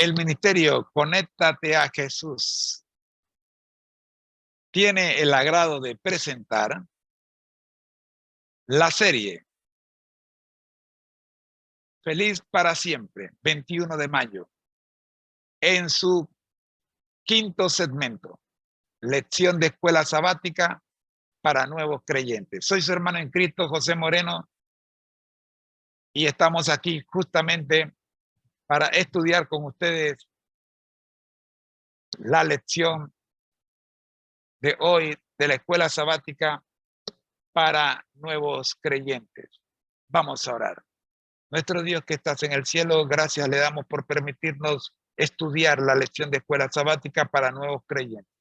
El ministerio Conéctate a Jesús tiene el agrado de presentar la serie Feliz para Siempre, 21 de mayo, en su quinto segmento, Lección de Escuela Sabática para Nuevos Creyentes. Soy su hermano en Cristo, José Moreno, y estamos aquí justamente para estudiar con ustedes la lección de hoy de la Escuela Sabática para Nuevos Creyentes. Vamos a orar. Nuestro Dios que estás en el cielo, gracias le damos por permitirnos estudiar la lección de Escuela Sabática para Nuevos Creyentes.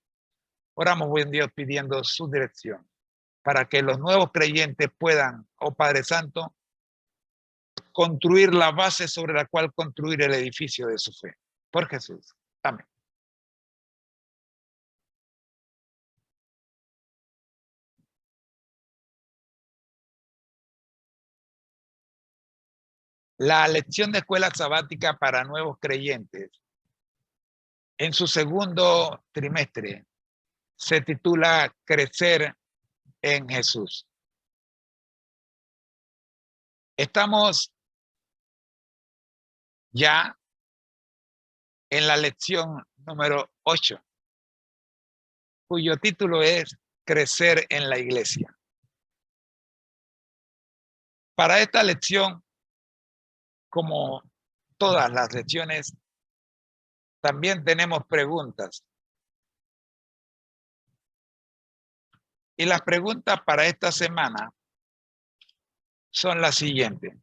Oramos, buen Dios, pidiendo su dirección para que los nuevos creyentes puedan, oh Padre Santo, construir la base sobre la cual construir el edificio de su fe. Por Jesús. Amén. La lección de Escuela Sabática para Nuevos Creyentes, en su segundo trimestre, se titula Crecer en Jesús. Estamos ya en la lección número 8, cuyo título es Crecer en la Iglesia. Para esta lección, como todas las lecciones, también tenemos preguntas. Y las preguntas para esta semana son las siguientes.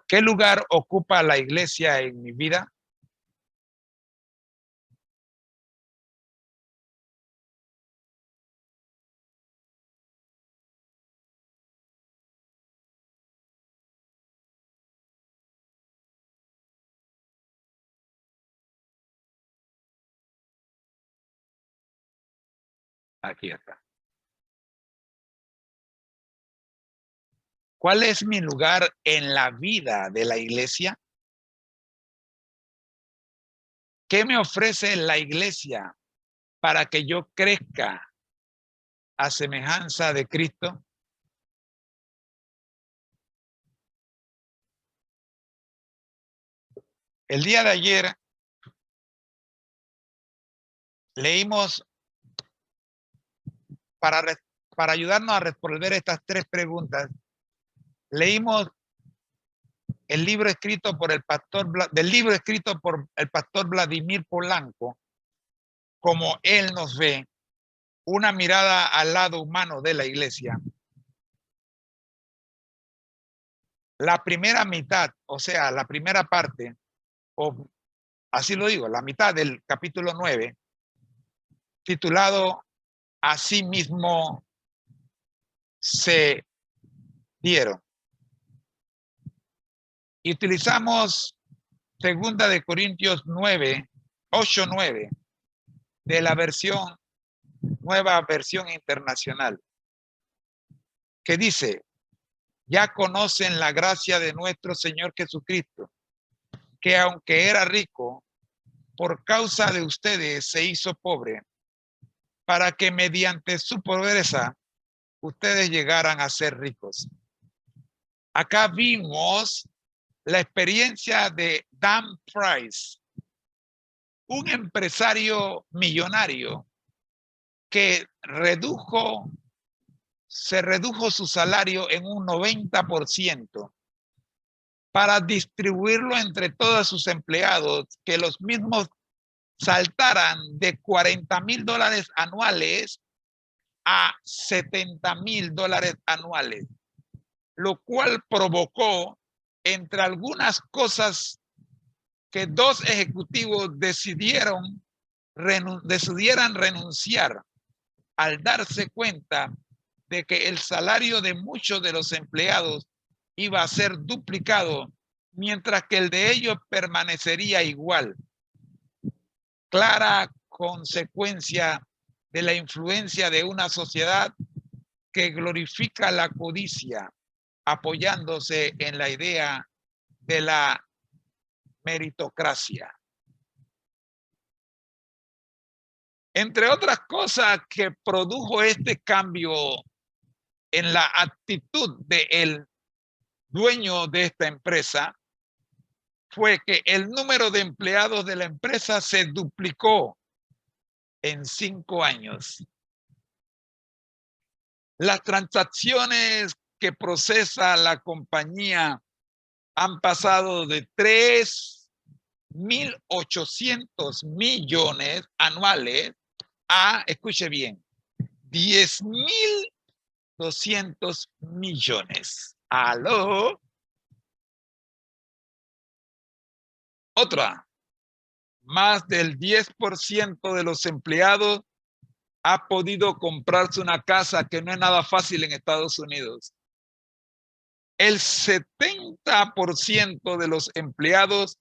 ¿Qué lugar ocupa la iglesia en mi vida? Aquí está. ¿Cuál es mi lugar en la vida de la iglesia? ¿Qué me ofrece la iglesia para que yo crezca a semejanza de Cristo? El día de ayer leímos, para ayudarnos a responder estas tres preguntas, leímos el libro escrito por el pastor Vladimir Polanco, como él nos ve, una mirada al lado humano de la iglesia. La primera mitad, o sea, la primera parte, o así lo digo, la mitad del capítulo 9, titulado Asimismo se dieron. Y utilizamos 2 de Corintios 9, 8-9, de la nueva versión internacional, que dice: ya conocen la gracia de nuestro Señor Jesucristo, que aunque era rico, por causa de ustedes se hizo pobre, para que mediante su pobreza ustedes llegaran a ser ricos. Acá vimos la experiencia de Dan Price, un empresario millonario que se redujo su salario en un 90% para distribuirlo entre todos sus empleados, que los mismos saltaran de $40,000 anuales a $70,000 anuales, lo cual provocó, entre algunas cosas, que dos ejecutivos decidieran renunciar al darse cuenta de que el salario de muchos de los empleados iba a ser duplicado, mientras que el de ellos permanecería igual. Clara consecuencia de la influencia de una sociedad que glorifica la codicia apoyándose en la idea de la meritocracia. Entre otras cosas que produjo este cambio en la actitud del dueño de esta empresa, fue que el número de empleados de la empresa se duplicó en 5 años. Las transacciones que procesa la compañía han pasado de 3.800 millones anuales a, escuche bien, 10.200 millones. ¿Aló? Otra, más del 10% de los empleados ha podido comprarse una casa, que no es nada fácil en Estados Unidos. El 70% de los empleados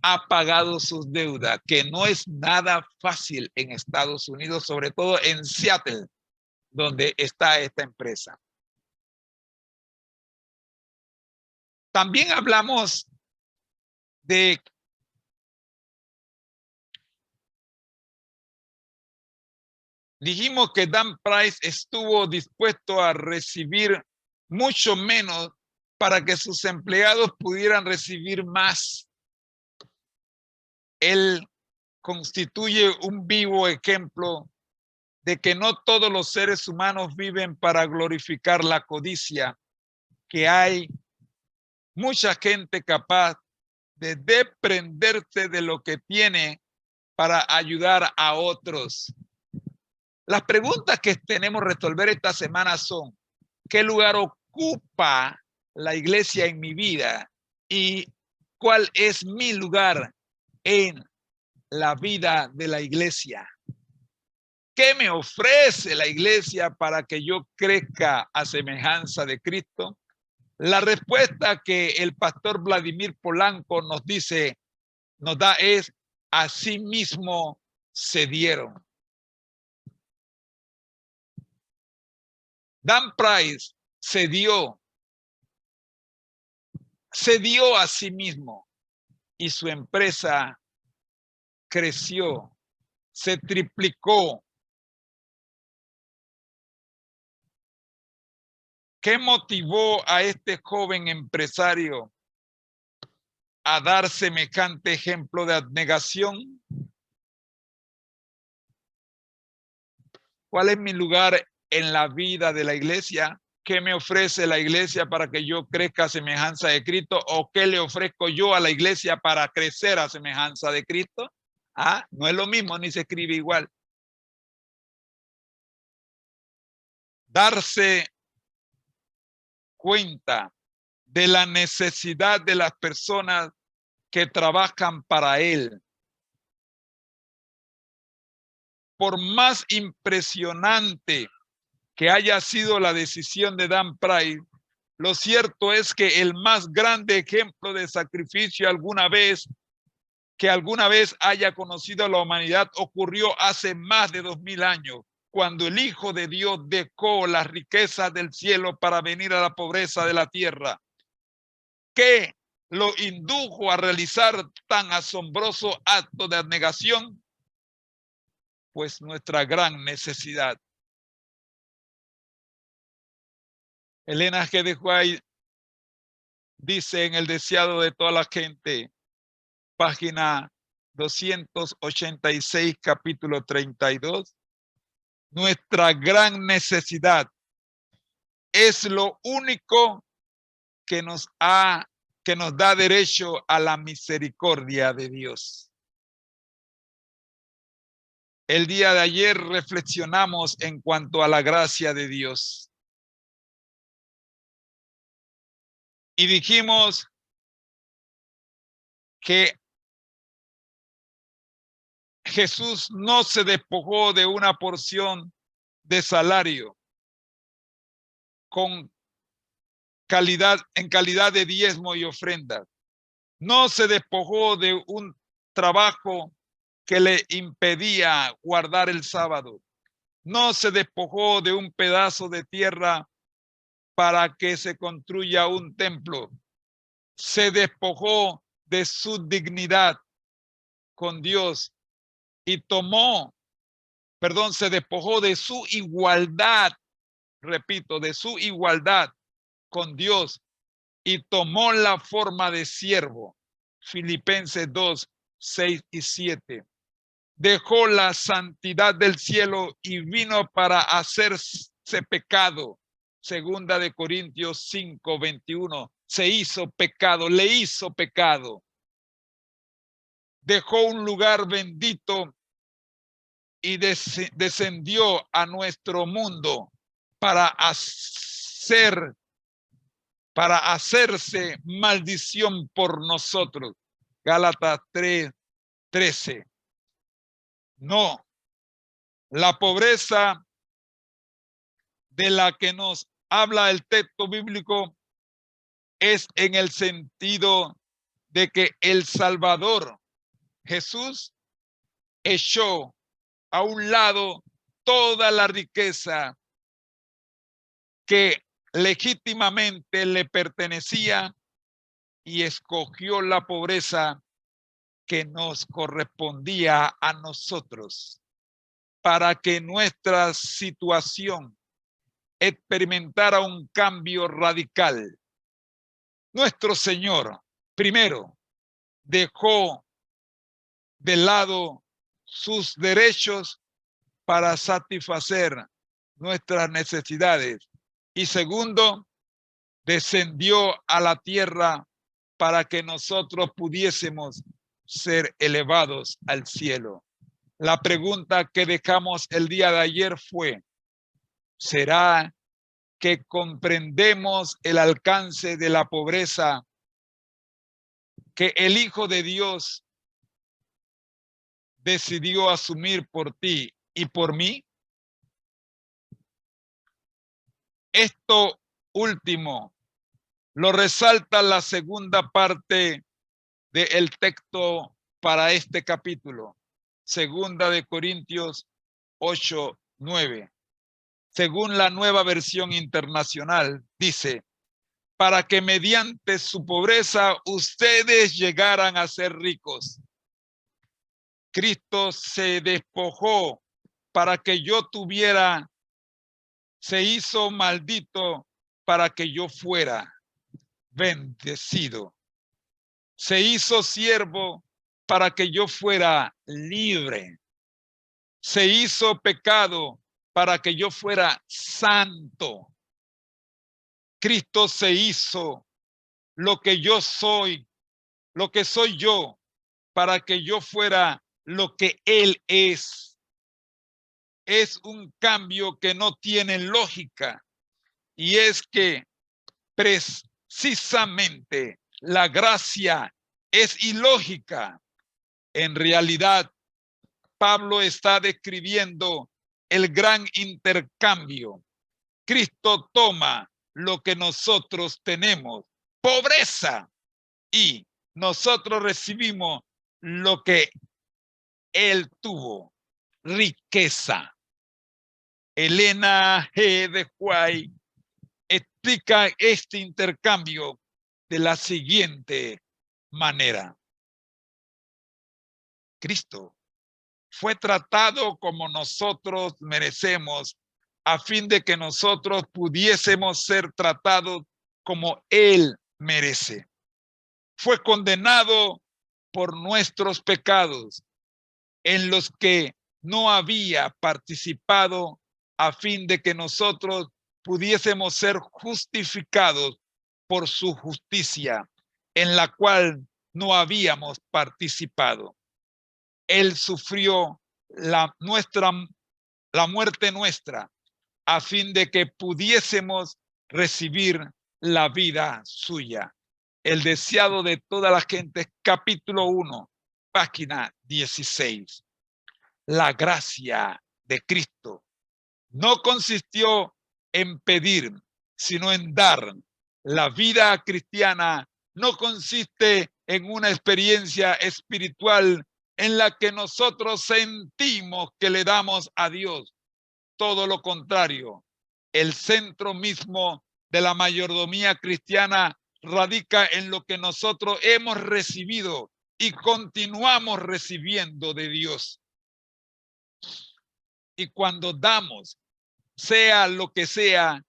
ha pagado sus deudas, que no es nada fácil en Estados Unidos, sobre todo en Seattle, donde está esta empresa. También hablamos de dijimos que Dan Price estuvo dispuesto a recibir mucho menos para que sus empleados pudieran recibir más. Él constituye un vivo ejemplo de que no todos los seres humanos viven para glorificar la codicia, que hay mucha gente capaz de desprenderse de lo que tiene para ayudar a otros. Las preguntas que tenemos que resolver esta semana son: ¿qué lugar ocupa la iglesia en mi vida? ¿Y cuál es mi lugar en la vida de la iglesia? ¿Qué me ofrece la iglesia para que yo crezca a semejanza de Cristo? La respuesta que el pastor Vladimir Polanco nos da es: así mismo se dieron. Dan Price se dio a sí mismo y su empresa creció, se triplicó. ¿Qué motivó a este joven empresario a dar semejante ejemplo de abnegación? ¿Cuál es mi lugar en la vida de la iglesia? ¿Qué me ofrece la iglesia para que yo crezca a semejanza de Cristo? ¿O qué le ofrezco yo a la iglesia para crecer a semejanza de Cristo? No es lo mismo, ni se escribe igual. Darse cuenta de la necesidad de las personas que trabajan para él. Por más impresionante que haya sido la decisión de Dan Price, lo cierto es que el más grande ejemplo de sacrificio que alguna vez haya conocido la humanidad ocurrió hace más de 2000 años, cuando el Hijo de Dios dejó las riquezas del cielo para venir a la pobreza de la tierra. ¿Qué lo indujo a realizar tan asombroso acto de abnegación? Pues nuestra gran necesidad. Elena G. de White dice en El deseado de toda la gente, página 286, capítulo 32, nuestra gran necesidad es lo único que nos da derecho a la misericordia de Dios. El día de ayer reflexionamos en cuanto a la gracia de Dios. Y dijimos que Jesús no se despojó de una porción de salario en calidad de diezmo y ofrenda. No se despojó de un trabajo que le impedía guardar el sábado. No se despojó de un pedazo de tierra para que se construya un templo. Se despojó de su dignidad con Dios y se despojó de su igualdad, repito, de su igualdad con Dios y tomó la forma de siervo. Filipenses 2, 6 y 7. Dejó la santidad del cielo y vino para hacerse pecado. Segunda de Corintios 5, 21. Se hizo pecado, le hizo pecado. Dejó un lugar bendito y descendió a nuestro mundo para hacerse maldición por nosotros. Gálatas 3:13. No, la pobreza de la que nos habla el texto bíblico es en el sentido de que el Salvador, Jesús, echó a un lado toda la riqueza que legítimamente le pertenecía y escogió la pobreza que nos correspondía a nosotros para que nuestra situación experimentara un cambio radical. Nuestro Señor, primero, dejó de lado sus derechos para satisfacer nuestras necesidades. Y segundo, descendió a la tierra para que nosotros pudiésemos ser elevados al cielo. La pregunta que dejamos el día de ayer fue, ¿será que comprendemos el alcance de la pobreza que el Hijo de Dios decidió asumir por ti y por mí? Esto último lo resalta la segunda parte del texto para este capítulo, segunda de Corintios 8:9. Según la Nueva Versión Internacional, dice, para que mediante su pobreza ustedes llegaran a ser ricos. Cristo se despojó para que yo tuviera, se hizo maldito para que yo fuera bendecido. Se hizo siervo para que yo fuera libre. Se hizo pecado para que yo fuera santo. Cristo se hizo lo que yo soy, lo que soy yo, para que yo fuera lo que Él es. Es un cambio que no tiene lógica y es que precisamente la gracia es ilógica. En realidad, Pablo está describiendo el gran intercambio. Cristo toma lo que nosotros tenemos, pobreza, y nosotros recibimos lo que Él tuvo, riqueza. Elena G. de White explica este intercambio de la siguiente manera. Cristo fue tratado como nosotros merecemos a fin de que nosotros pudiésemos ser tratados como Él merece. Fue condenado por nuestros pecados en los que no había participado a fin de que nosotros pudiésemos ser justificados por su justicia en la cual no habíamos participado. Él sufrió la muerte nuestra a fin de que pudiésemos recibir la vida suya. El deseado de toda la gente, capítulo 1, página 16. La gracia de Cristo no consistió en pedir, sino en dar. La vida cristiana no consiste en una experiencia espiritual en la que nosotros sentimos que le damos a Dios. Todo lo contrario, el centro mismo de la mayordomía cristiana radica en lo que nosotros hemos recibido y continuamos recibiendo de Dios. Y cuando damos, sea lo que sea,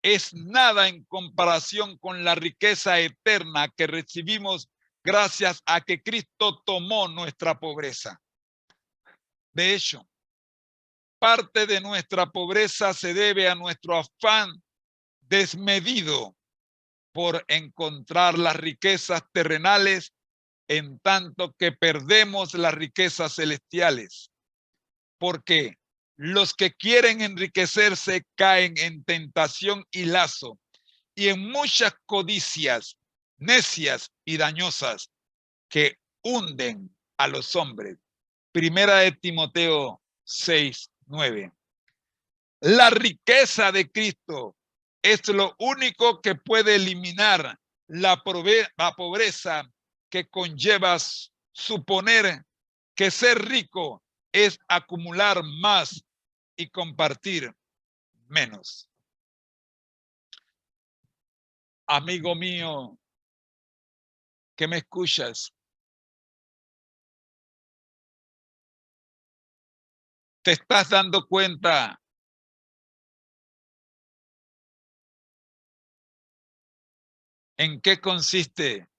es nada en comparación con la riqueza eterna que recibimos gracias a que Cristo tomó nuestra pobreza. De hecho, parte de nuestra pobreza se debe a nuestro afán desmedido por encontrar las riquezas terrenales, en tanto que perdemos las riquezas celestiales. Porque los que quieren enriquecerse caen en tentación y lazo y en muchas codicias necias y dañosas que hunden a los hombres. Primera de Timoteo 6:9. La riqueza de Cristo es lo único que puede eliminar la pobreza que conlleva suponer que ser rico es acumular más y compartir menos. Amigo mío, que me escuchas, ¿te estás dando cuenta en qué consiste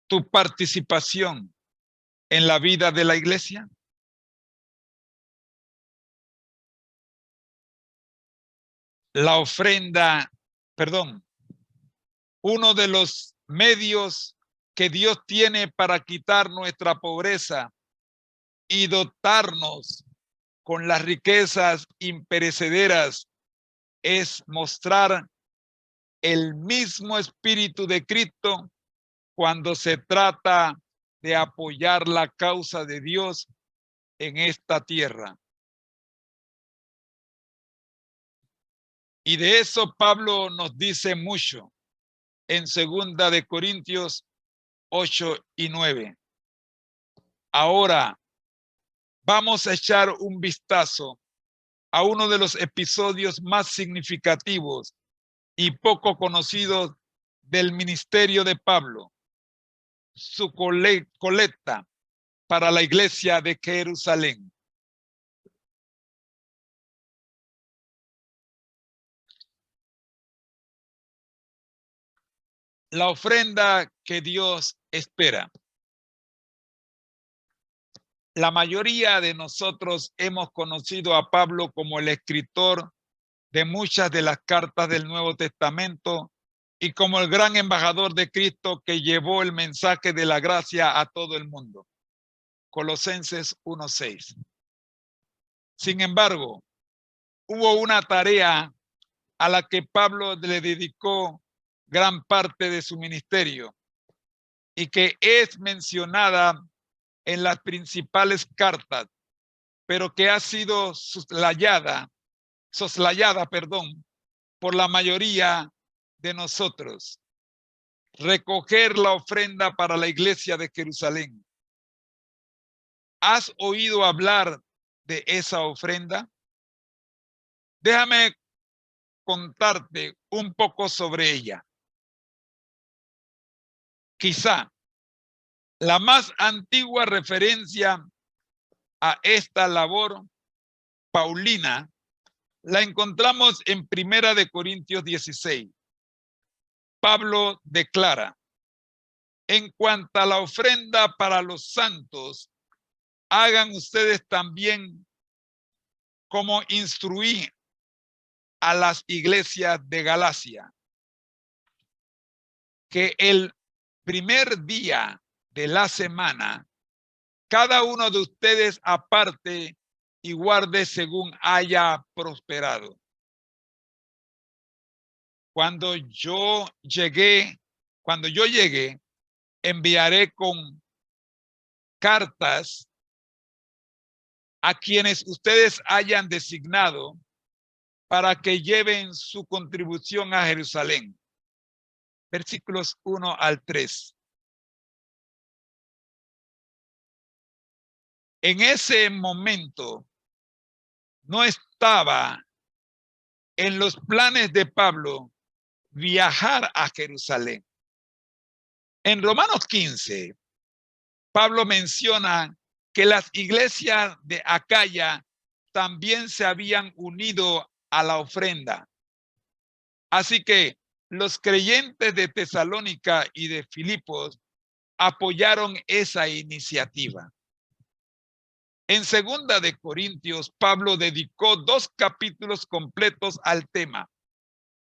tu participación en la vida de la iglesia? La ofrenda, perdón, uno de los medios que Dios tiene para quitar nuestra pobreza y dotarnos con las riquezas imperecederas es mostrar el mismo espíritu de Cristo cuando se trata de apoyar la causa de Dios en esta tierra. Y de eso Pablo nos dice mucho en 2 de Corintios 8:9. Ahora vamos a echar un vistazo a uno de los episodios más significativos y poco conocidos del ministerio de Pablo, su colecta para la iglesia de Jerusalén. La ofrenda que Dios espera. La mayoría de nosotros hemos conocido a Pablo como el escritor de muchas de las cartas del Nuevo Testamento y como el gran embajador de Cristo que llevó el mensaje de la gracia a todo el mundo. Colosenses 1:6. Sin embargo, hubo una tarea a la que Pablo le dedicó gran parte de su ministerio y que es mencionada en las principales cartas, pero que ha sido soslayada, por la mayoría de nosotros. Recoger la ofrenda para la iglesia de Jerusalén. ¿Has oído hablar de esa ofrenda? Déjame contarte un poco sobre ella. Quizá la más antigua referencia a esta labor paulina la encontramos en 1 de Corintios 16. Pablo declara: en cuanto a la ofrenda para los santos, hagan ustedes también como instruí a las iglesias de Galacia, que el primer día de la semana, cada uno de ustedes aparte y guarde según haya prosperado. Cuando yo llegue, enviaré con cartas a quienes ustedes hayan designado para que lleven su contribución a Jerusalén. Versículos 1-3. En ese momento, no estaba en los planes de Pablo viajar a Jerusalén. En Romanos 15, Pablo menciona que las iglesias de Acaya también se habían unido a la ofrenda. Así que los creyentes de Tesalónica y de Filipos apoyaron esa iniciativa. En 2 de Corintios, Pablo dedicó 2 capítulos completos al tema,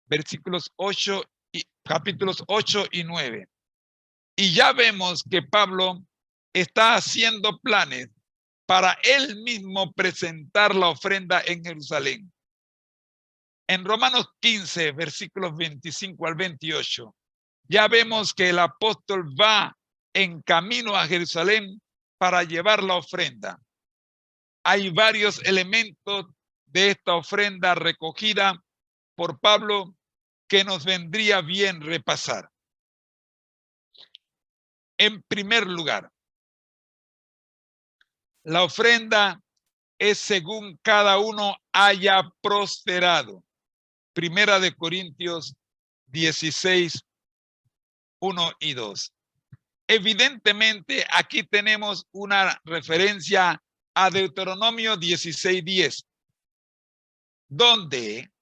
capítulos 8 y 9. Y ya vemos que Pablo está haciendo planes para él mismo presentar la ofrenda en Jerusalén. En Romanos 15, versículos 25 al 28, ya vemos que el apóstol va en camino a Jerusalén para llevar la ofrenda. Hay varios elementos de esta ofrenda recogida por Pablo que nos vendría bien repasar. En primer lugar, la ofrenda es según cada uno haya prosperado. 1 de Corintios 16, 1 y 2. Evidentemente, aquí tenemos una referencia a Deuteronomio 16:10, donde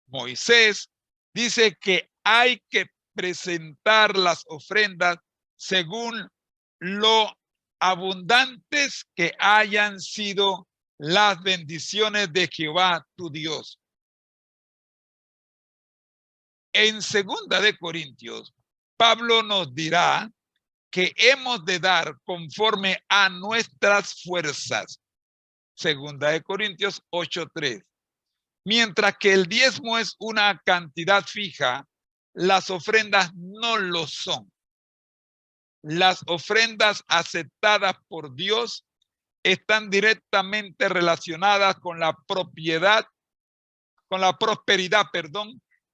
Moisés dice que hay que presentar las ofrendas según lo abundantes que hayan sido las bendiciones de Jehová tu Dios. En 2 de Corintios, Pablo nos dirá que hemos de dar conforme a nuestras fuerzas. 2 de Corintios 8:3. Mientras que el diezmo es una cantidad fija, las ofrendas no lo son. Las ofrendas aceptadas por Dios están directamente relacionadas con la prosperidad,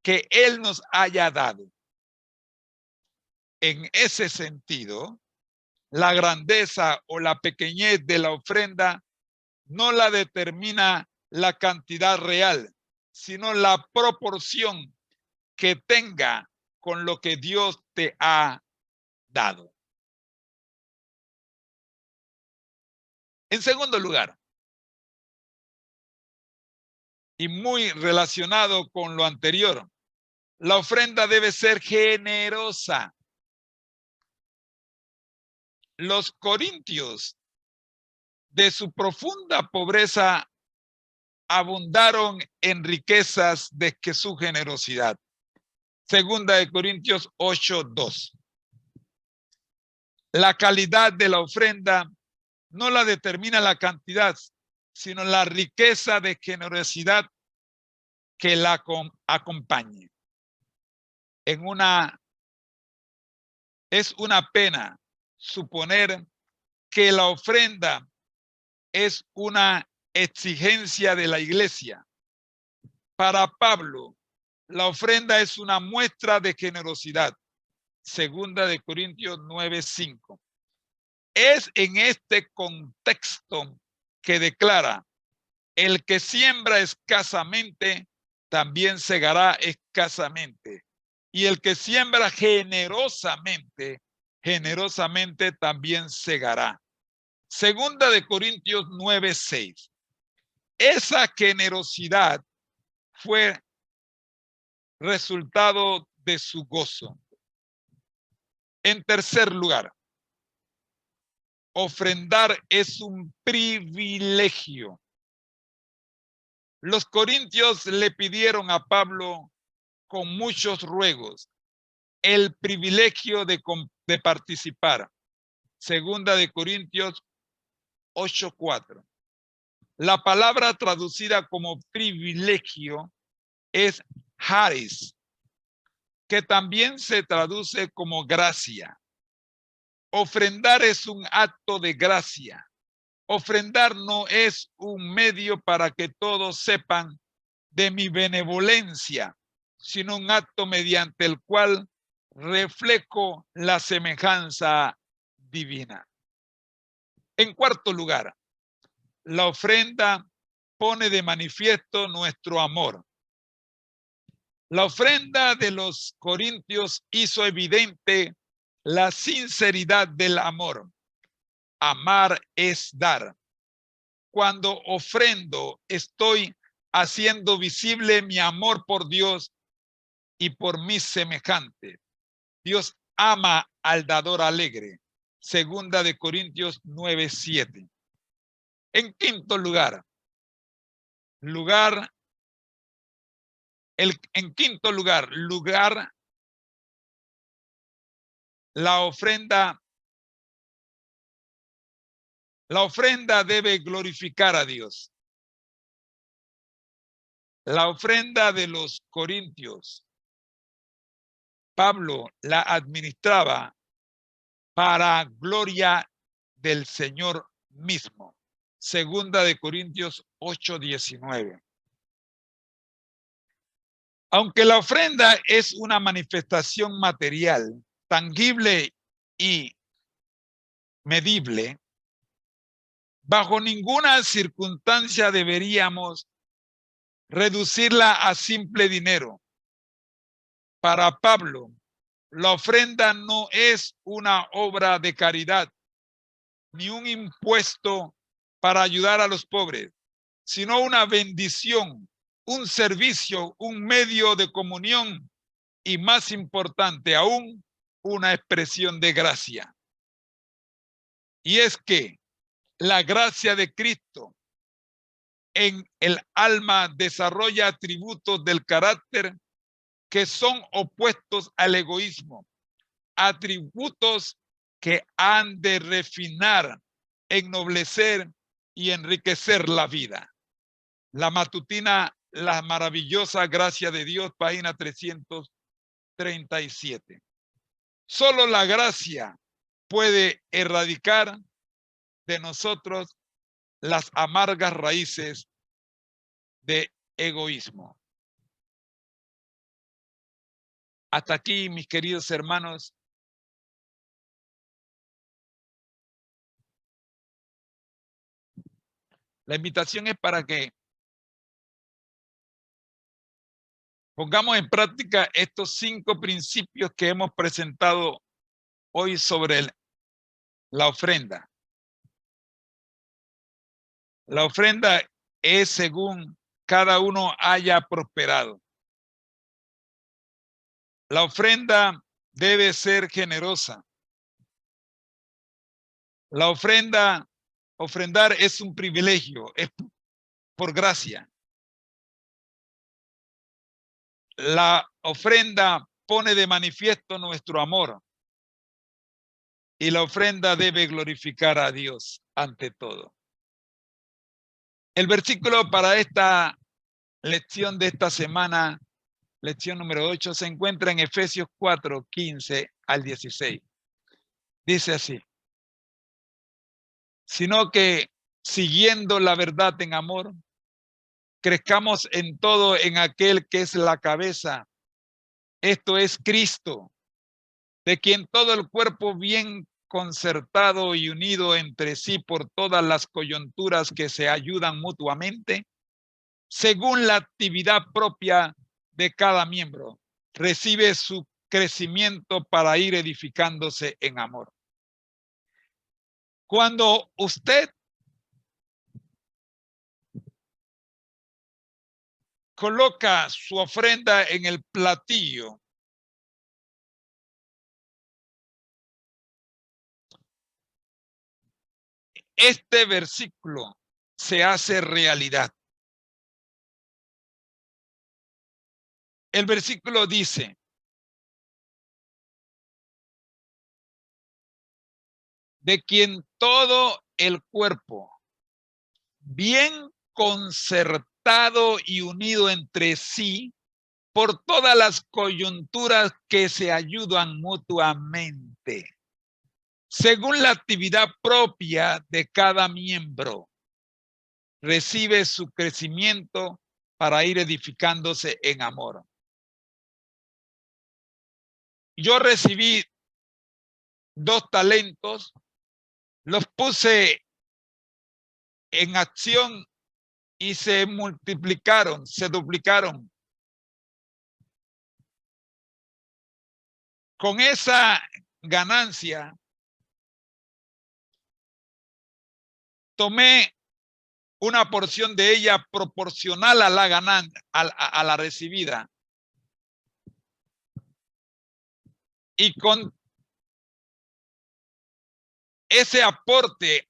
que Él nos haya dado. En ese sentido, la grandeza o la pequeñez de la ofrenda no la determina la cantidad real, sino la proporción que tenga con lo que Dios te ha dado. En segundo lugar, y muy relacionado con lo anterior, la ofrenda debe ser generosa. Los corintios, de su profunda pobreza, abundaron en riquezas de que su generosidad. 2 de Corintios 8:2. La calidad de la ofrenda no la determina la cantidad, sino la riqueza de generosidad que la acompañe. Es una pena suponer que la ofrenda es una exigencia de la iglesia. Para Pablo, la ofrenda es una muestra de generosidad. 2 de Corintios 9:5. Es en este contexto que declara: el que siembra escasamente, también segará escasamente. Y el que siembra generosamente, generosamente también segará. 2 de Corintios 9:6. Esa generosidad fue resultado de su gozo. En tercer lugar, ofrendar es un privilegio. Los corintios le pidieron a Pablo con muchos ruegos el privilegio de participar. 2 de Corintios 8:4. La palabra traducida como privilegio es charis, que también se traduce como gracia. Ofrendar es un acto de gracia. Ofrendar no es un medio para que todos sepan de mi benevolencia, sino un acto mediante el cual reflejo la semejanza divina. En cuarto lugar, la ofrenda pone de manifiesto nuestro amor. La ofrenda de los corintios hizo evidente la sinceridad del amor. Amar es dar. Cuando ofrendo, estoy haciendo visible mi amor por Dios y por mis semejantes. Dios ama al dador alegre. Segunda de Corintios 9:7. En quinto lugar, la ofrenda debe glorificar a Dios. La ofrenda de los corintios, Pablo la administraba para gloria del Señor mismo. Segunda de Corintios 8:19. Aunque la ofrenda es una manifestación material, tangible y medible, bajo ninguna circunstancia deberíamos reducirla a simple dinero. Para Pablo, la ofrenda no es una obra de caridad, ni un impuesto para ayudar a los pobres, sino una bendición, un servicio, un medio de comunión y, más importante aún, una expresión de gracia. Y es que la gracia de Cristo en el alma desarrolla atributos del carácter que son opuestos al egoísmo, atributos que han de refinar, ennoblecer y enriquecer la vida. La matutina, la maravillosa gracia de Dios, página 337. Solo la gracia puede erradicar de nosotros las amargas raíces de egoísmo. Hasta aquí, mis queridos hermanos. La invitación es para que pongamos en práctica estos 5 principios que hemos presentado hoy sobre la ofrenda. La ofrenda es según cada uno haya prosperado. La ofrenda debe ser generosa. La ofrendar es un privilegio, es por gracia. La ofrenda pone de manifiesto nuestro amor. Y la ofrenda debe glorificar a Dios ante todo. El versículo para esta lección de esta semana, lección número 8, se encuentra en Efesios 4:15-16. Dice así: sino que siguiendo la verdad en amor, crezcamos en todo en aquel que es la cabeza, esto es Cristo, de quien todo el cuerpo bien concertado y unido entre sí por todas las coyunturas que se ayudan mutuamente, según la actividad propia de cada miembro, recibe su crecimiento para ir edificándose en amor. Cuando usted coloca su ofrenda en el platillo, este versículo se hace realidad. El versículo dice: de quien todo el cuerpo, bien concertado y unido entre sí, por todas las coyunturas que se ayudan mutuamente, según la actividad propia de cada miembro, recibe su crecimiento para ir edificándose en amor. Yo recibí 2 talentos, los puse en acción y se multiplicaron, se duplicaron. Con esa ganancia, tomé una porción de ella proporcional a la ganancia, a la recibida. Y con ese aporte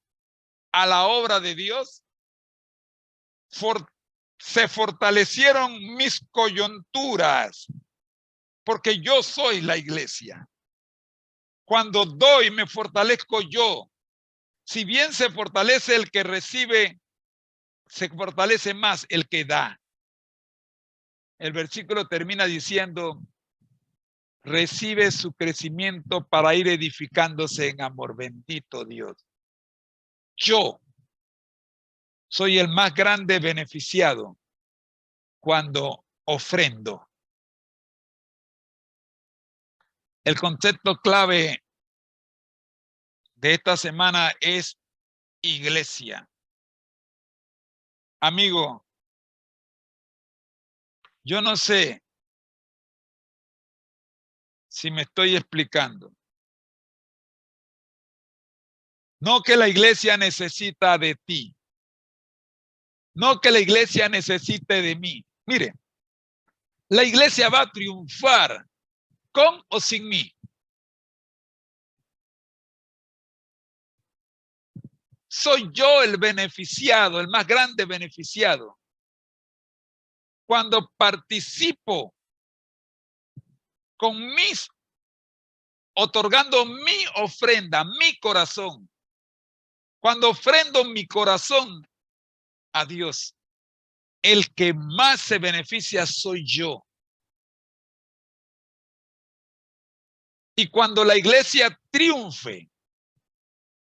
a la obra de Dios, se fortalecieron mis coyunturas, porque yo soy la iglesia. Cuando doy, me fortalezco yo. Si bien se fortalece el que recibe, se fortalece más el que da. El versículo termina diciendo, recibe su crecimiento para ir edificándose en amor. Bendito Dios. Yo soy el más grande beneficiado cuando ofrendo. El concepto clave de esta semana es iglesia. Amigo, yo no sé si me estoy explicando. No que la iglesia necesita de ti. No que la iglesia necesite de mí. Mire, la iglesia va a triunfar con o sin mí. Soy yo el beneficiado, el más grande beneficiado. Cuando participo con mis, otorgando mi ofrenda, mi corazón. Cuando ofrendo mi corazón a Dios, el que más se beneficia soy yo. Y cuando la iglesia triunfe,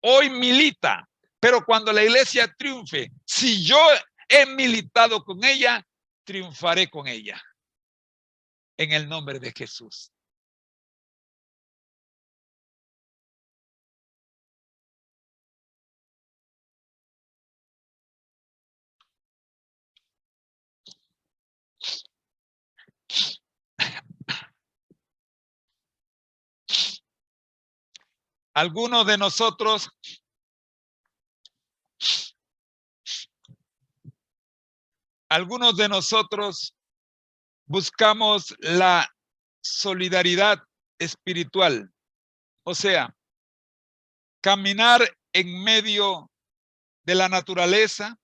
hoy milita, pero cuando la iglesia triunfe, si yo he militado con ella, triunfaré con ella. En el nombre de Jesús. Algunos de nosotros buscamos la solidaridad espiritual, o sea, caminar en medio de la naturaleza,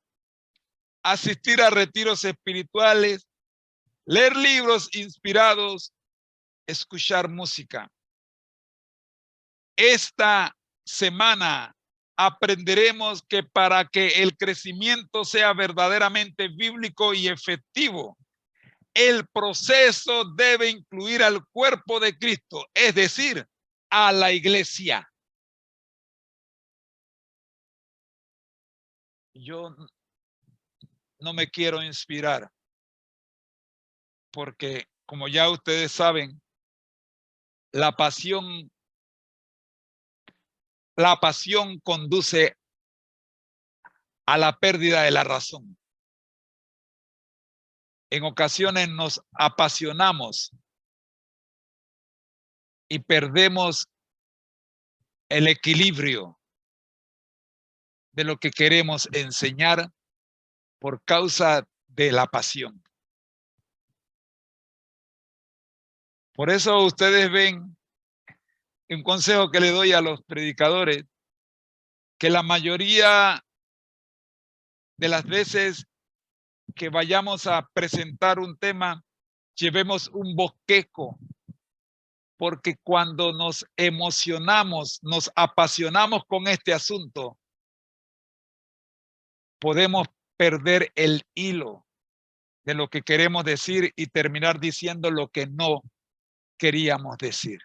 asistir a retiros espirituales, leer libros inspirados, escuchar música. Esta semana aprenderemos que para que el crecimiento sea verdaderamente bíblico y efectivo, el proceso debe incluir al cuerpo de Cristo, es decir, a la iglesia. Yo no me quiero inspirar porque, como ya ustedes saben, la pasión conduce a la pérdida de la razón. En ocasiones nos apasionamos y perdemos el equilibrio de lo que queremos enseñar por causa de la pasión. Por eso ustedes ven, un consejo que le doy a los predicadores, que la mayoría de las veces que vayamos a presentar un tema, llevemos un bosquejo, porque cuando nos emocionamos, nos apasionamos con este asunto, podemos perder el hilo de lo que queremos decir y terminar diciendo lo que no queríamos decir.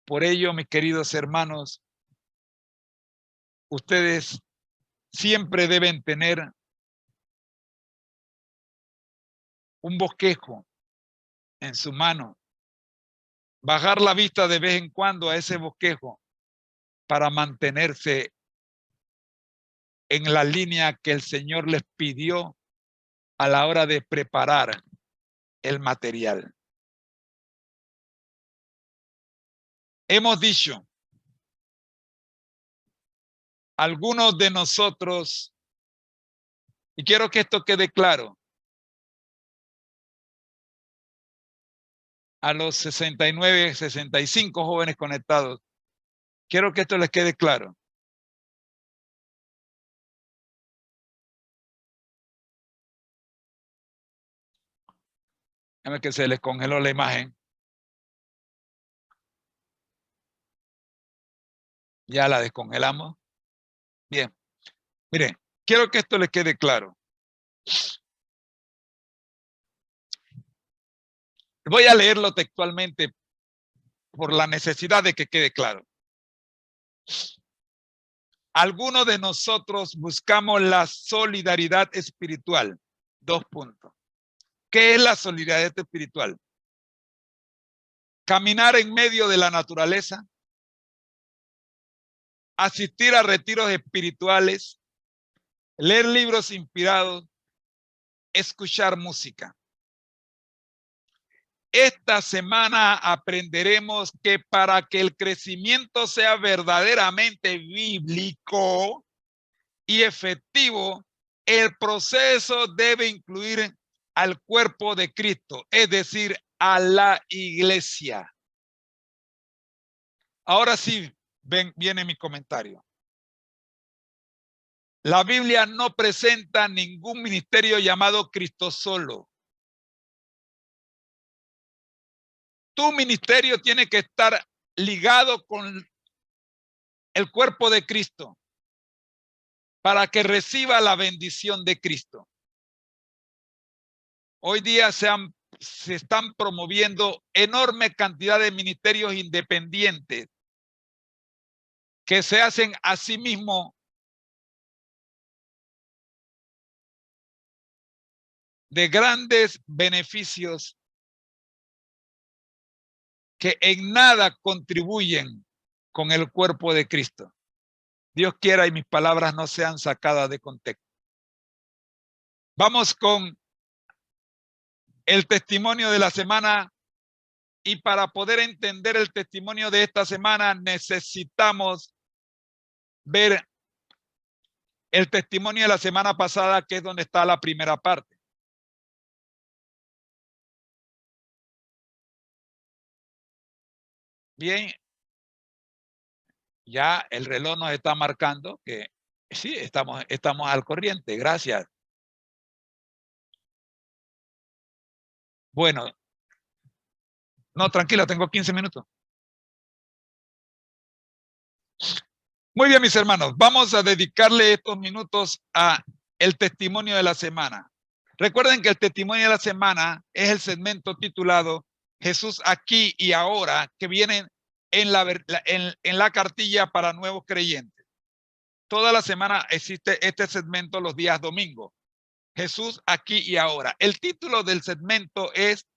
Por ello, mis queridos hermanos, ustedes siempre deben tener un bosquejo en su mano, bajar la vista de vez en cuando a ese bosquejo para mantenerse en la línea que el Señor les pidió a la hora de preparar el material. Hemos dicho, algunos de nosotros, y quiero que esto quede claro, a los 69, 65 jóvenes conectados, quiero que esto les quede claro. Déjame que se les congeló la imagen. Ya la descongelamos. Bien. Miren, quiero que esto les quede claro. Voy a leerlo textualmente por la necesidad de que quede claro. Algunos de nosotros buscamos la solidaridad espiritual. 2 puntos. ¿Qué es la solidaridad espiritual? Caminar en medio de la naturaleza, asistir a retiros espirituales, leer libros inspirados, escuchar música. Esta semana aprenderemos que para que el crecimiento sea verdaderamente bíblico y efectivo, el proceso debe incluir al cuerpo de Cristo, es decir, a la iglesia. Ahora sí, viene mi comentario. La Biblia no presenta ningún ministerio llamado Cristo solo. Tu ministerio tiene que estar ligado con el cuerpo de Cristo para que reciba la bendición de Cristo. Hoy día se están promoviendo enorme cantidad de ministerios independientes que se hacen a sí mismos de grandes beneficios que en nada contribuyen con el cuerpo de Cristo. Dios quiera y mis palabras no sean sacadas de contexto. Vamos con el testimonio de la semana, y para poder entender el testimonio de esta semana necesitamos ver el testimonio de la semana pasada, que es donde está la primera parte. Bien, ya el reloj nos está marcando que sí, estamos al corriente. Gracias. Bueno, no, tranquilo, tengo 15 minutos. Muy bien, mis hermanos, vamos a dedicarle estos minutos a el testimonio de la semana. Recuerden que el testimonio de la semana es el segmento titulado Jesús aquí y ahora, que viene en la cartilla para nuevos creyentes. Toda la semana existe este segmento los días domingos. Jesús aquí y ahora. El título del segmento es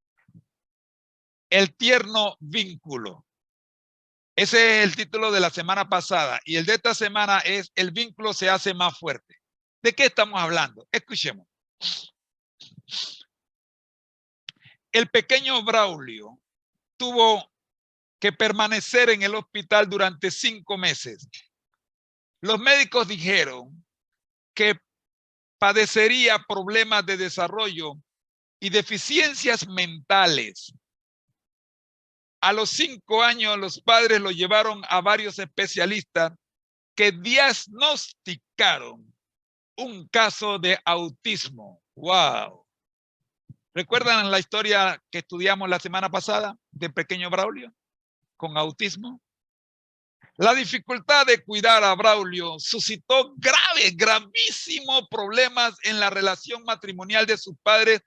El tierno vínculo. Ese es el título de la semana pasada, y el de esta semana es El vínculo se hace más fuerte. ¿De qué estamos hablando? Escuchemos. El pequeño Braulio tuvo que permanecer en el hospital durante 5 meses. Los médicos dijeron que padecería problemas de desarrollo y deficiencias mentales. A los 5 años, los padres lo llevaron a varios especialistas que diagnosticaron un caso de autismo. ¡Wow! ¿Recuerdan la historia que estudiamos la semana pasada del pequeño Braulio con autismo? La dificultad de cuidar a Braulio suscitó gravísimos problemas en la relación matrimonial de sus padres,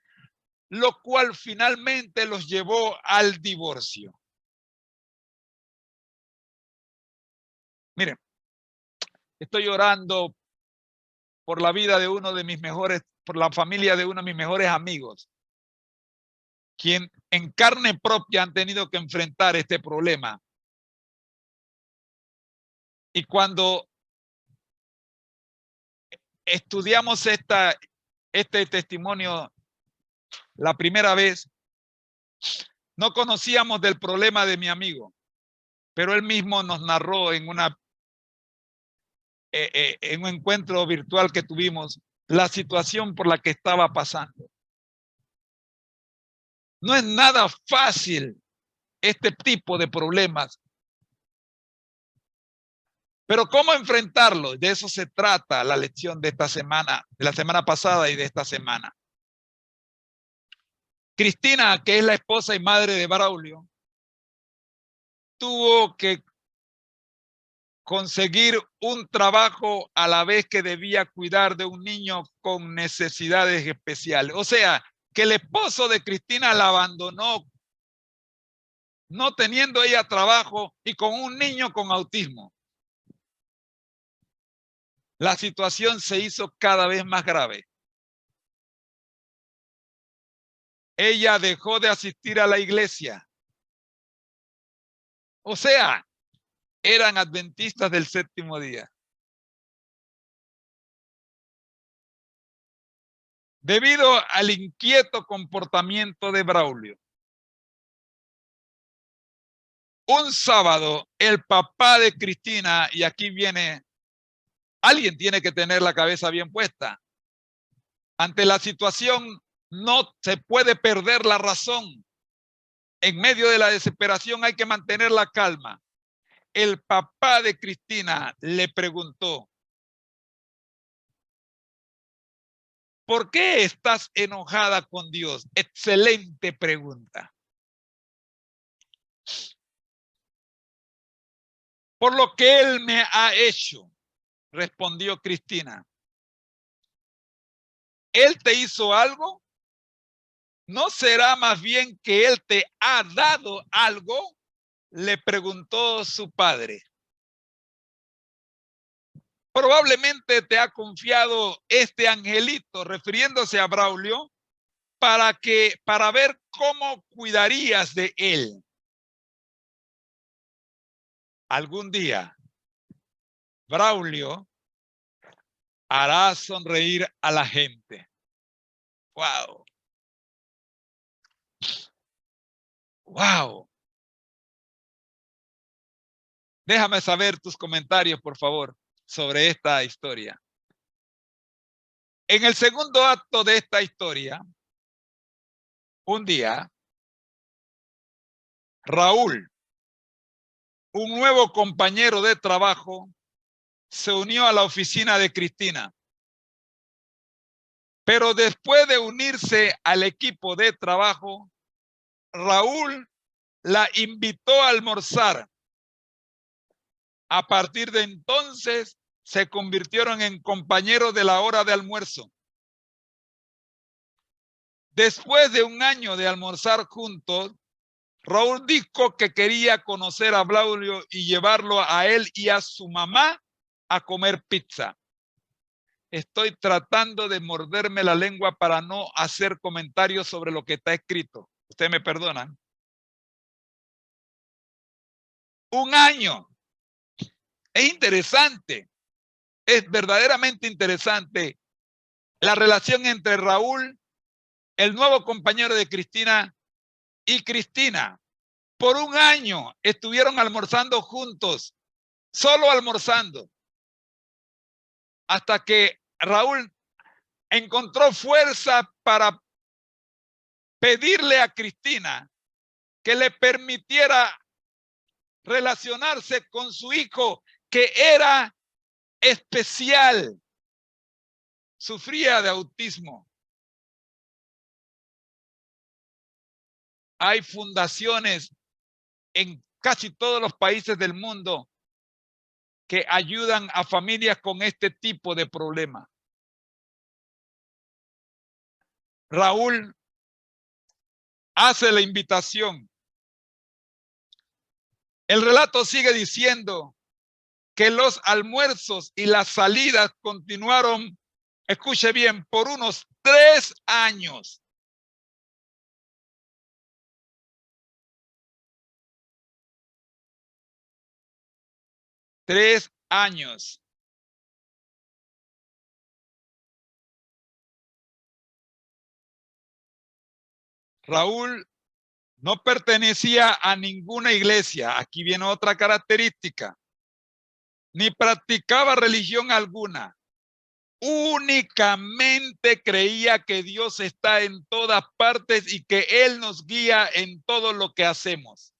lo cual finalmente los llevó al divorcio. Miren, estoy orando por la vida de uno de mis mejores, por la familia de uno de mis mejores amigos, quien en carne propia han tenido que enfrentar este problema. Y cuando estudiamos esta este testimonio la primera vez, no conocíamos del problema de mi amigo, pero él mismo nos narró en un encuentro virtual que tuvimos la situación por la que estaba pasando. No es nada fácil este tipo de problemas, pero ¿cómo enfrentarlo? De eso se trata la lección de esta semana, de la semana pasada y de esta semana. Cristina, que es la esposa y madre de Braulio, tuvo que conseguir un trabajo a la vez que debía cuidar de un niño con necesidades especiales. O sea, que el esposo de Cristina la abandonó, no teniendo ella trabajo y con un niño con autismo. La situación se hizo cada vez más grave. Ella dejó de asistir a la iglesia. O sea, eran adventistas del séptimo día. Debido al inquieto comportamiento de Braulio. Un sábado, el papá de Cristina, y aquí viene, alguien tiene que tener la cabeza bien puesta. Ante la situación, no se puede perder la razón. En medio de la desesperación hay que mantener la calma. El papá de Cristina le preguntó, ¿por qué estás enojada con Dios? Excelente pregunta. Por lo que Él me ha hecho, respondió Cristina. ¿Él te hizo algo? ¿No será más bien que Él te ha dado algo? Le preguntó su padre. Probablemente te ha confiado este angelito, refiriéndose a Braulio, para ver cómo cuidarías de él. Algún día, Braulio hará sonreír a la gente. Wow. Wow. Déjame saber tus comentarios, por favor, sobre esta historia. En el segundo acto de esta historia, un día, Raúl, un nuevo compañero de trabajo, se unió a la oficina de Cristina. Pero después de unirse al equipo de trabajo, Raúl la invitó a almorzar. A partir de entonces, se convirtieron en compañeros de la hora de almuerzo. Después de un año de almorzar juntos, Raúl dijo que quería conocer a Braulio y llevarlo a él y a su mamá a comer pizza. Estoy tratando de morderme la lengua para no hacer comentarios sobre lo que está escrito. Ustedes me perdonan. Un año. Es interesante. Es verdaderamente interesante la relación entre Raúl, el nuevo compañero de Cristina, y Cristina. Por un año estuvieron almorzando juntos, solo almorzando, hasta que Raúl encontró fuerza para pedirle a Cristina que le permitiera relacionarse con su hijo, que era especial, sufría de autismo. Hay fundaciones en casi todos los países del mundo que ayudan a familias con este tipo de problema. Raúl hace la invitación. El relato sigue diciendo que los almuerzos y las salidas continuaron, escuche bien, por unos 3 años. Tres años. Raúl no pertenecía a ninguna iglesia. Aquí viene otra característica. Ni practicaba religión alguna. Únicamente creía que Dios está en todas partes y que Él nos guía en todo lo que hacemos.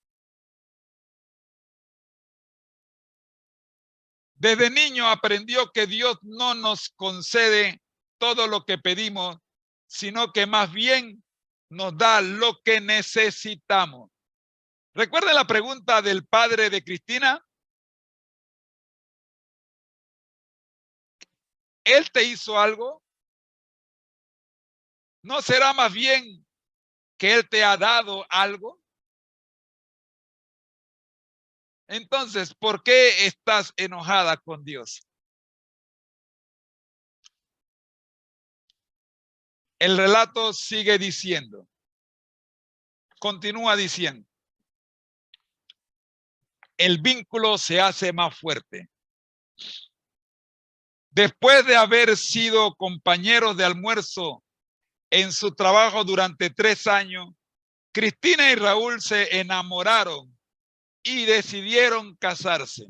Desde niño aprendió que Dios no nos concede todo lo que pedimos, sino que más bien nos da lo que necesitamos. ¿Recuerda la pregunta del padre de Cristina? ¿Él te hizo algo? ¿No será más bien que Él te ha dado algo? Entonces, ¿por qué estás enojada con Dios? El relato sigue diciendo, continúa diciendo, el vínculo se hace más fuerte. Después de haber sido compañeros de almuerzo en su trabajo durante 3 años, Cristina y Raúl se enamoraron y decidieron casarse.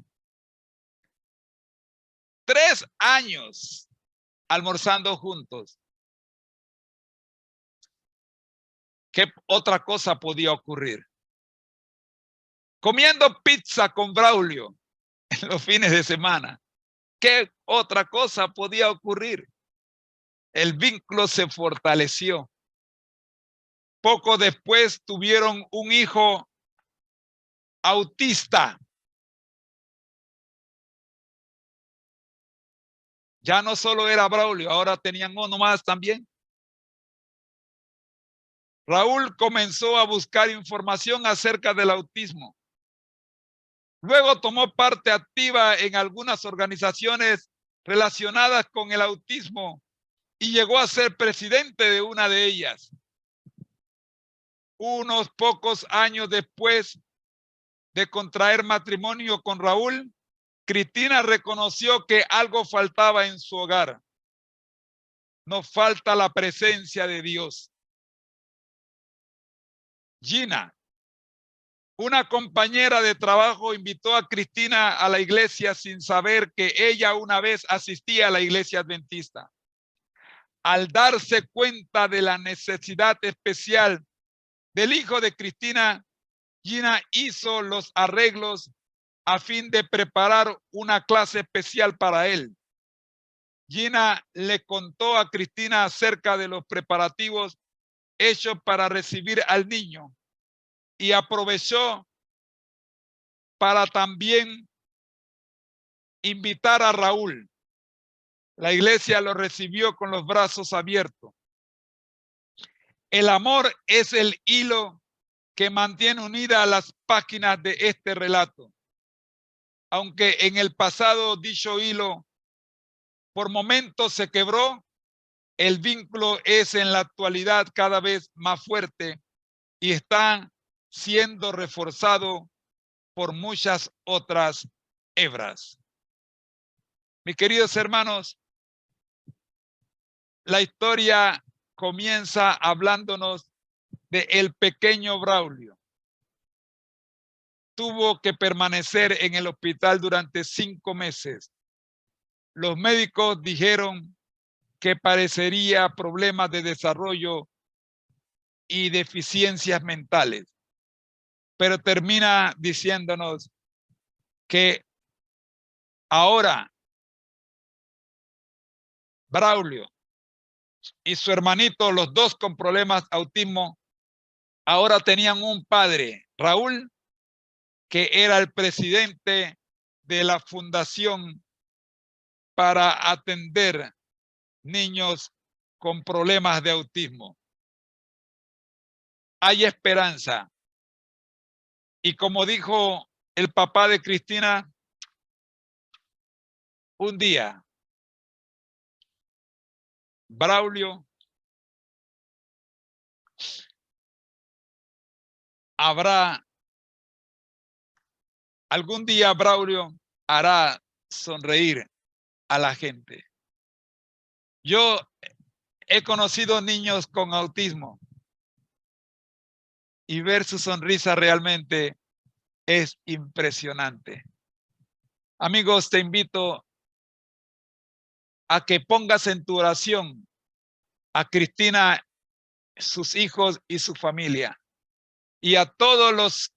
3 años almorzando juntos. ¿Qué otra cosa podía ocurrir? Comiendo pizza con Braulio en los fines de semana. ¿Qué otra cosa podía ocurrir? El vínculo se fortaleció. Poco después tuvieron un hijo autista. Ya no solo era Braulio, ahora tenían uno más también. Raúl comenzó a buscar información acerca del autismo. Luego tomó parte activa en algunas organizaciones relacionadas con el autismo y llegó a ser presidente de una de ellas. Unos pocos años después de contraer matrimonio con Raúl, Cristina reconoció que algo faltaba en su hogar. Nos falta la presencia de Dios. Gina, una compañera de trabajo, invitó a Cristina a la iglesia sin saber que ella una vez asistía a la iglesia adventista. Al darse cuenta de la necesidad especial del hijo de Cristina, Gina hizo los arreglos a fin de preparar una clase especial para él. Gina le contó a Cristina acerca de los preparativos hechos para recibir al niño y aprovechó para también invitar a Raúl. La iglesia lo recibió con los brazos abiertos. El amor es el hilo que mantiene unidas las páginas de este relato. Aunque en el pasado dicho hilo por momentos se quebró, el vínculo es en la actualidad cada vez más fuerte y está siendo reforzado por muchas otras hebras. Mis queridos hermanos, la historia comienza hablándonos de el pequeño Braulio. Tuvo que permanecer en el hospital durante 5 meses. Los médicos dijeron que parecería problemas de desarrollo y deficiencias mentales, pero termina diciéndonos que ahora Braulio y su hermanito, los dos con problemas de autismo, ahora tenían un padre, Raúl, que era el presidente de la fundación para atender niños con problemas de autismo. Hay esperanza. Y como dijo el papá de Cristina, un día Braulio algún día Braulio hará sonreír a la gente. Yo he conocido niños con autismo y ver su sonrisa realmente es impresionante. Amigos, te invito a que pongas en tu oración a Cristina, sus hijos y su familia, y a todos los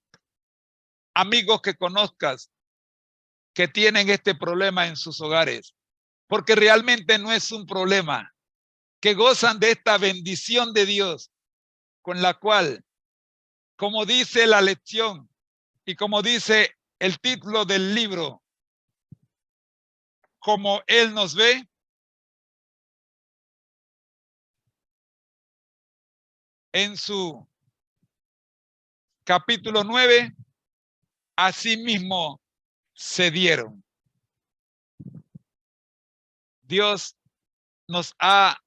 amigos que conozcas que tienen este problema en sus hogares, porque realmente no es un problema, que gozan de esta bendición de Dios, con la cual, como dice la lección y como dice el título del libro, como Él nos ve, en su capítulo 9, asimismo se dieron. Dios nos ha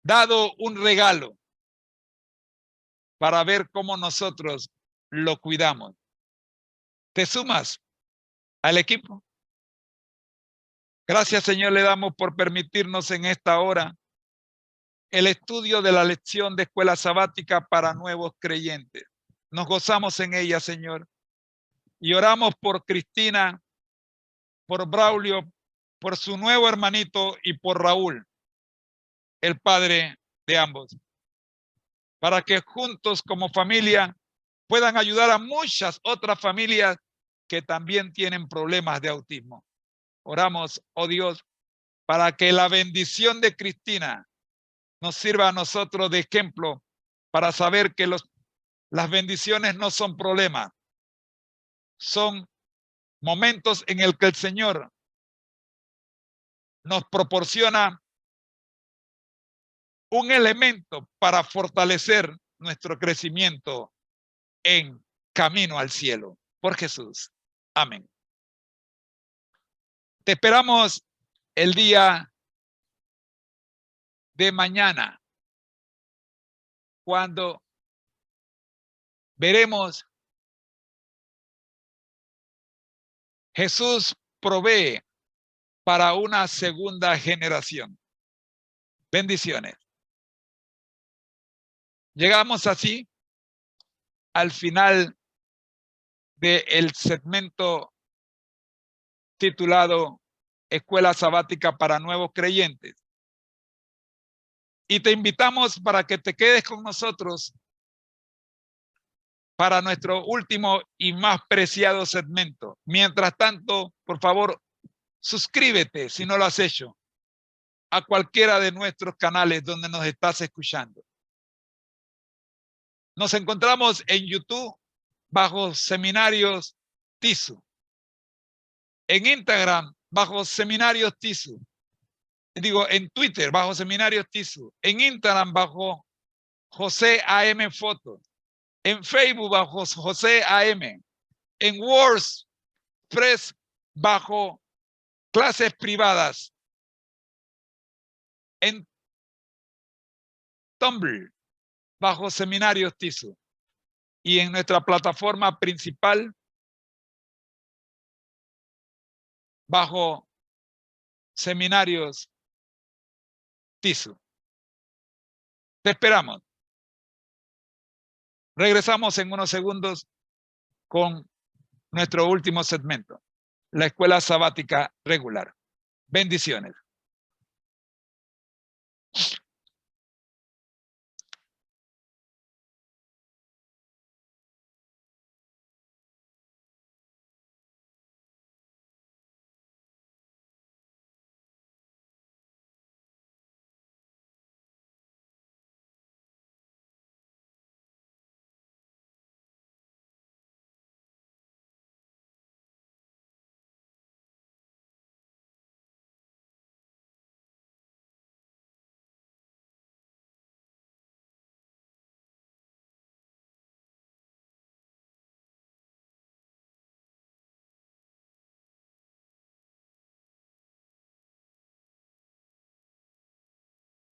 dado un regalo para ver cómo nosotros lo cuidamos. ¿Te sumas al equipo? Gracias, Señor, le damos por permitirnos en esta hora el estudio de la lección de escuela sabática para nuevos creyentes. Nos gozamos en ella, Señor, y oramos por Cristina, por Braulio, por su nuevo hermanito y por Raúl, el padre de ambos, para que juntos como familia puedan ayudar a muchas otras familias que también tienen problemas de autismo. Oramos, oh Dios, para que la bendición de Cristina nos sirva a nosotros de ejemplo para saber que las bendiciones no son problemas, son momentos en el que el Señor nos proporciona un elemento para fortalecer nuestro crecimiento en camino al cielo. Por Jesús. Amén. Te esperamos el día de mañana, cuando veremos Jesús provee para una segunda generación. Bendiciones. Llegamos así al final del segmento titulado Escuela Sabática para Nuevos Creyentes. Y te invitamos para que te quedes con nosotros para nuestro último y más preciado segmento. Mientras tanto, por favor, suscríbete si no lo has hecho a cualquiera de nuestros canales donde nos estás escuchando. Nos encontramos en YouTube bajo Seminarios Tisu. En Instagram bajo Seminarios Tisu. Digo, en Twitter bajo Seminarios Tisu. En Instagram bajo José AM Fotos. En Facebook bajo José AM. En WordPress bajo Clases Privadas. En Tumblr bajo Seminarios Tisu. Y en nuestra plataforma principal bajo Seminarios Tisu. Te esperamos. Regresamos en unos segundos con nuestro último segmento, la escuela sabática regular. Bendiciones.